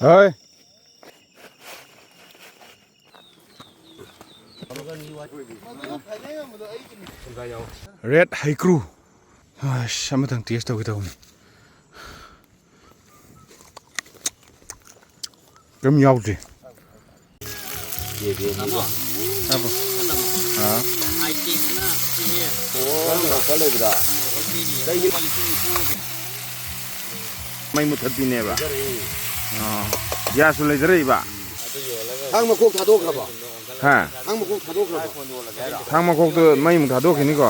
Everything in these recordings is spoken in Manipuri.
ꯍꯣꯏ ꯔꯦꯠ ꯍꯩꯀ꯭ꯔꯨ ꯑꯁ ꯑꯃꯇꯪ ꯇꯦꯁ ꯇꯧꯒꯦ ꯇꯧꯕꯅꯤ ꯀꯔꯤꯝ ꯌꯥꯎꯗ꯭ꯔꯤ ꯃꯩ ꯃꯨꯊꯠꯄꯤꯅꯦꯕ ꯒ꯭ꯌꯥꯁꯁꯨ ꯂꯩꯖꯔꯛꯏꯕ ꯊꯥꯡ ꯃꯈꯣꯛ ꯊꯥꯗꯣꯛꯈ꯭ꯔꯕ ꯍꯥ ꯊꯥꯡ ꯃꯈꯣꯛ ꯊꯥꯗꯣꯛꯈ꯭ꯔꯕ ꯊꯥꯡ ꯃꯈꯣꯛꯇꯣ ꯃꯩꯃꯨꯛ ꯊꯥꯗꯣꯛꯈꯤꯅꯤꯀꯣ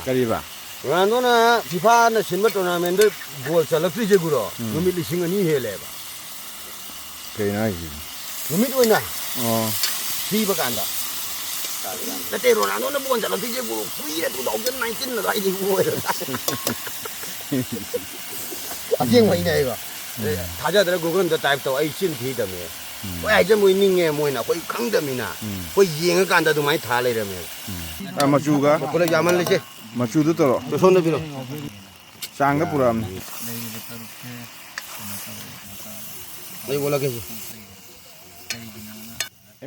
ꯀꯔꯤꯕ ꯔꯣꯅꯥꯜꯗꯣꯅ ꯐꯤꯐꯥꯅ ꯁꯤꯟꯕ ꯇꯣꯔꯅꯥꯃꯦꯟꯗ ꯒꯣꯜ ꯆꯜꯂꯛꯇ꯭ꯔꯤꯁꯦ ꯒꯨꯔꯣ ꯅꯨꯃꯤꯠ 2,000 ꯍꯦꯜꯂꯦꯕ ꯀꯩꯅꯣ ꯍꯥꯏꯁꯤ ꯅꯨꯃꯤꯠ ꯑꯣꯏꯅ ꯑꯣ ꯊꯤꯕ ꯀꯥꯟꯗ ꯅꯠꯇꯦ ꯔꯣꯅꯥꯜꯗꯣꯅ ꯕꯣꯜ ꯆꯜꯂꯛꯇ꯭ꯔꯤꯁꯦ ꯒꯨꯔꯣ ꯀꯨꯏꯔꯦ 2019 ꯑꯗꯨꯋꯥꯏꯗꯒꯤ ꯑꯣꯏꯔꯒ ꯑꯁꯦꯡꯕꯩꯅꯦ ꯑꯩꯀꯣ ꯊꯥꯖꯗ꯭ꯔ ꯒꯨꯒꯜꯗ ꯇꯥꯏꯞ ꯇꯧ ꯑꯩ ꯆꯤꯟ ꯊꯤꯗꯕꯅꯦ ꯍꯣꯏ ꯍꯥꯏꯖꯟꯕꯣꯏ ꯅꯤꯡꯉꯦ ꯃꯣꯏꯅ ꯑꯩꯈꯣꯏ ꯈꯪꯗꯕꯅꯤꯅ ꯑꯩꯈꯣꯏ ꯌꯦꯡꯉꯀꯥꯟꯗ ꯑꯗꯨꯃꯥꯏꯅ ꯊꯥ ꯂꯩꯔꯝꯃꯦꯕ ꯃꯆꯨꯒ ꯄꯨꯂꯞ ꯌꯥꯝꯃꯜꯂꯁꯦ ꯃꯆꯨꯗꯨ ꯇꯧꯔꯣ ꯁꯣꯝꯗ ꯄꯤꯔꯣ ꯆꯥꯡꯗ ꯄꯨꯔꯛꯑꯝꯅꯤ ꯑꯩ ꯑꯣꯜꯂꯛꯀꯦꯁꯦ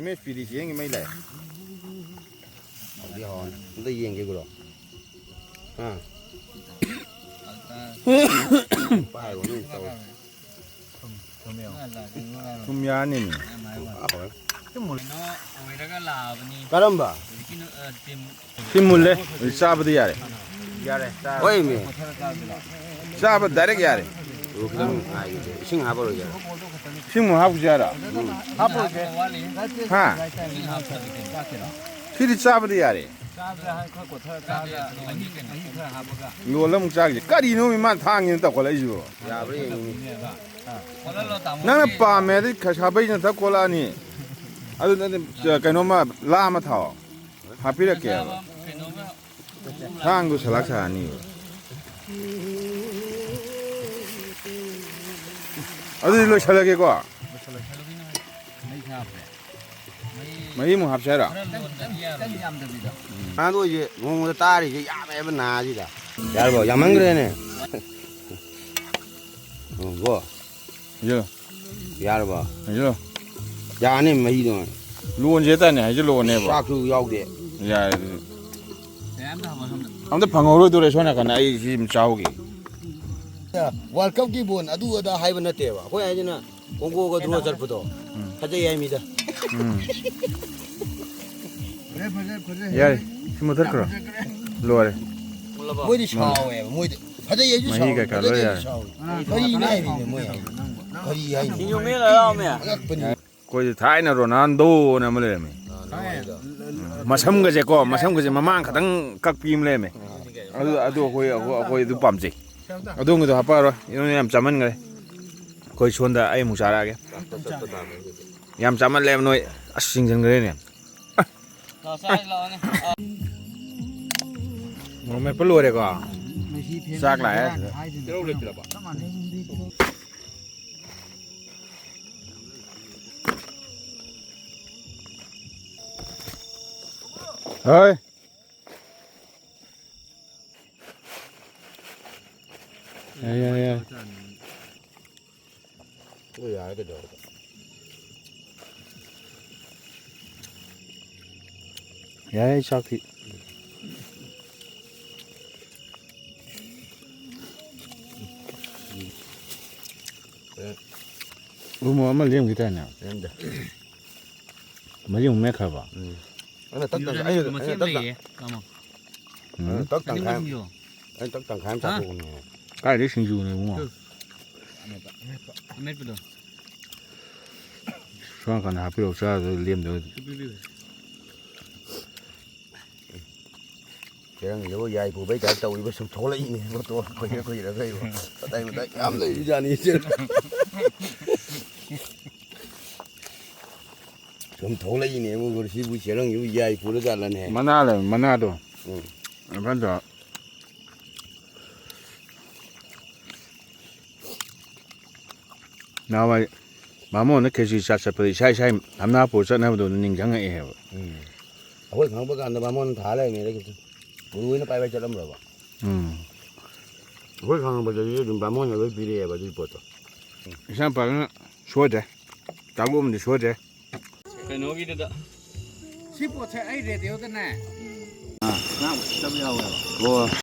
MSPD ꯆꯦꯡꯒꯤ ꯃꯩ ꯂꯥꯛꯑꯦ ꯍꯧꯖꯤꯛ ꯍꯧꯔꯅꯤ ꯑꯝꯇ ꯌꯦꯡꯒꯦ ꯒꯨꯔꯣ ꯄꯥꯏꯔꯣꯅꯦ ꯇꯧ ꯊꯨꯝ ꯌꯥꯅꯤꯅꯦ ꯀꯔꯝꯕ ꯁꯤ ꯃꯨꯜꯂꯦ ꯍꯧꯖꯤꯛ ꯆꯥꯕꯗꯤ ꯌꯥꯔꯦ ꯍꯣꯏ ꯃꯤ ꯆꯥꯕ ꯗꯥꯏꯔꯦꯛ ꯌꯥꯔꯦ ꯈꯤꯇꯪ ꯏꯁꯤꯡ ꯍꯥꯞꯄꯔꯣꯏꯒꯦ ꯏꯁꯤꯡꯃꯨꯛ ꯍꯥꯞꯄꯁꯨ ꯌꯥꯔꯣ ꯍꯥ ꯁꯤꯗꯤ ꯆꯥꯕꯗꯤ ꯌꯥꯔꯦ ꯂꯣꯜꯂ ꯑꯃꯨꯛ ꯆꯥꯈꯤꯁꯦ ꯀꯔꯤꯅꯣ ꯃꯥꯅ ꯊꯥꯡꯉꯤꯅ ꯇꯧꯈꯠꯂꯛꯏꯁꯤꯕꯣ ꯌꯥꯕ꯭ꯔꯥ ꯌꯦꯡꯉꯤꯅꯤ ꯅꯪꯅ ꯄꯥꯝꯃꯦ ꯑꯗꯩ ꯈꯥꯕꯩꯁꯤꯅ ꯊꯛ ꯀꯣꯜꯂꯛꯑꯅꯤ ꯑꯗꯨ ꯀꯩꯅꯣꯝꯃ ꯂꯥ ꯑꯃ ꯊꯥꯎ ꯍꯥꯞꯄꯤꯔꯛꯀꯦꯕ ꯊꯥꯡꯗꯣ ꯁꯂꯥꯛ ꯁꯥꯔꯅꯤꯕ ꯑꯗꯨꯗꯤ ꯂꯣꯏꯁꯤꯜꯂꯒꯦꯀꯣ ꯃꯔꯤꯃꯨꯛ ꯍꯥꯞꯁꯦ ꯍꯥꯏꯔꯣ ꯔꯣꯅꯥꯜꯗꯣꯁꯦ ꯅꯣꯡꯃꯗ ꯇꯥꯔꯤꯁꯦ ꯌꯥꯝꯃꯦꯕ ꯅꯥꯁꯤꯗ ꯌꯥꯔꯕꯣ ꯌꯥꯝꯃꯟꯈ꯭ꯔꯦꯅꯦ ꯕꯣ ꯍꯥꯏꯖꯤꯜꯂꯣ ꯌꯥꯔꯕꯣ ꯍꯥꯏꯖꯤꯜꯂꯣ ꯌꯥꯅꯤ ꯃꯍꯤꯗꯣ ꯂꯣꯟꯁꯦ ꯇꯥꯅꯤ ꯍꯥꯏꯖꯤꯜꯂꯛꯑꯣꯅꯦꯕ ꯆꯥꯛꯁꯨ ꯌꯥꯎꯗꯦ ꯌꯥꯔꯦ ꯑꯗꯨꯗꯤ ꯑꯝꯇ ꯐꯪꯍꯧꯔꯣꯏꯗꯣꯔꯦ ꯁꯣꯝ ꯅꯥꯀꯟꯗ ꯑꯩ ꯁꯤ ꯑꯗꯨꯝ ꯆꯥꯎꯒꯦ ꯋꯥꯔꯜ ꯀꯞꯀꯤ ꯕꯣꯟ ꯑꯗꯨ ꯑꯗꯥ ꯍꯥꯏꯕ ꯅꯠꯇꯦꯕ ꯑꯩꯈꯣꯏ ꯍꯥꯏꯁꯤꯅ ꯀꯣꯡꯒꯣꯒ ꯗ꯭ꯔꯣ ꯆꯠꯄꯗꯣ ꯐꯖꯩ ꯍꯥꯏ ꯃꯤꯗ ꯌꯥꯔꯦ ꯁꯤ ꯃꯨꯊꯠꯈ꯭ꯔꯣ ꯂꯣꯏꯔꯦ ꯃꯣꯏꯗꯤ ꯁꯥꯎꯋꯦꯕ ꯃꯣꯏꯗꯤ ꯐꯖꯩ ꯑꯩꯁꯨ ꯃꯍꯤ ꯁꯥꯎꯋꯦ ꯀꯩꯀꯥ ꯐꯖꯩ ꯂꯣꯏ ꯑꯩꯁꯨ ꯌꯥꯔꯦ ꯁꯥꯎꯋꯦ ꯀꯔꯤꯅꯦ ꯍꯥꯏꯕꯅꯦ ꯃꯣꯏ ꯀꯔꯤ ꯍꯥꯏꯅꯤ ꯑꯉꯛꯄꯅꯤ ꯑꯩꯈꯣꯏꯗꯤ ꯊꯥꯏꯅ ꯔꯣꯅꯥꯜꯗꯣꯅ ꯑꯃ ꯂꯩꯔꯝꯃꯦ ꯃꯁꯝꯒꯁꯦꯀꯣ ꯃꯁꯝꯒꯁꯦ ꯃꯃꯥꯡ ꯈꯛꯇꯪ ꯀꯛꯄꯤ ꯑꯃ ꯂꯩꯔꯝꯃꯦ ꯑꯗꯨ ꯑꯩꯈꯣই ꯑꯗꯨ ꯄꯥꯝꯖꯩ ꯑꯗꯣꯝꯒꯤꯗꯣ ꯍꯥꯞꯄꯛꯑꯔꯣꯏ ꯏꯅꯣꯅ ꯌꯥꯝ ꯆꯥꯃꯟꯈ꯭ꯔꯦ ꯑꯩꯈꯣꯏ ꯁꯣꯟꯗ ꯑꯩ ꯑꯃꯨꯛ ꯆꯥꯔꯛꯑꯒꯦ ꯌꯥꯝ ꯆꯥꯃꯜꯂꯦꯕ ꯅꯣꯏ ꯑꯁ ꯆꯤꯡꯁꯤꯟꯈ꯭ꯔꯦꯅꯦ ꯃꯣꯔꯣꯛ ꯃꯦꯠꯄ ꯂꯣꯏꯔꯦꯀꯣ ꯆꯥꯛ ꯂꯥꯛꯑꯦ ꯍꯣꯏ ꯌꯥꯔꯦ ꯌꯥꯔꯦ ꯀꯩꯗꯧꯔꯒꯦ ꯌꯥꯔꯦ ꯆꯥꯛꯇꯤ ꯎꯃꯣ ꯑꯃ ꯂꯦꯝꯈꯤ ꯇꯥꯏꯅꯦ ꯃꯔꯤꯃꯨꯛ ꯃꯦꯠꯈ꯭ꯔꯕ ꯑꯩꯅ ꯇꯛ ꯇꯪꯈꯥꯏ ꯑꯃ ꯆꯥꯊꯣꯛꯎꯅꯦ ꯀꯥꯏꯗꯩ ꯁꯤꯡꯖꯨꯅꯣ ꯏꯕꯨꯡꯉꯣ ꯁꯣꯝ ꯅꯥꯀꯟꯗ ꯍꯥꯞꯄꯤꯔꯛꯑꯣ ꯆꯥꯗꯣꯏ ꯂꯦꯝꯗꯣꯏ ꯆꯦꯔꯪꯁꯤꯕꯨ ꯌꯥꯏ ꯄꯨꯕꯩ ꯇꯥꯏꯞ ꯇꯧꯏꯕ ꯁꯨꯝ ꯊꯣꯛꯂꯛꯏꯅꯦ ꯐꯣꯇꯣ ꯀꯨꯏꯔꯒ ꯏꯕꯣ ꯃꯇꯥꯏ ꯌꯥꯝ ꯂꯩꯔꯤꯖꯥꯠꯅꯤ ꯁꯨꯝ ꯊꯣꯛꯂꯛꯏꯅꯦꯕ ꯁꯤꯕꯨ ꯆꯦꯔꯪꯁꯤꯕꯨ ꯌꯥꯏ ꯄꯨꯔ ꯖꯥꯠꯂꯅꯦ ꯃꯅꯥ ꯂꯩ ꯃꯅꯥꯗꯣ ꯑꯗꯣ ꯅꯍꯥꯟꯋꯥꯏ ꯕꯥꯃꯣꯟꯅ ꯈꯦꯆꯤ ꯆꯥꯛ ꯆꯠꯄꯗ ꯏꯁꯥ ꯊꯝꯅꯥ ꯄꯨꯔ ꯆꯠꯅꯕꯗꯣ ꯅꯤꯡꯁꯤꯡꯉꯛꯑꯦꯕ ꯑꯩꯈꯣꯏ ꯈꯪꯉꯛꯄ ꯀꯥꯟꯗ ꯕꯥꯃꯣꯟ ꯊꯥ ꯂꯩꯔꯝꯃꯦꯗ ꯒꯨꯔꯨ ꯍꯣꯏꯅ ꯄꯥꯏꯕ ꯆꯠꯂꯝꯕ꯭ꯔꯕ 홀 가는 거죠. 요즘 밤문에 왜 비례해 봐 이것도. 이상 빠는 쇼제. 자고 오면 쇼제. cái nó cái đó ship của xe ấy để tiêu tên này 뭐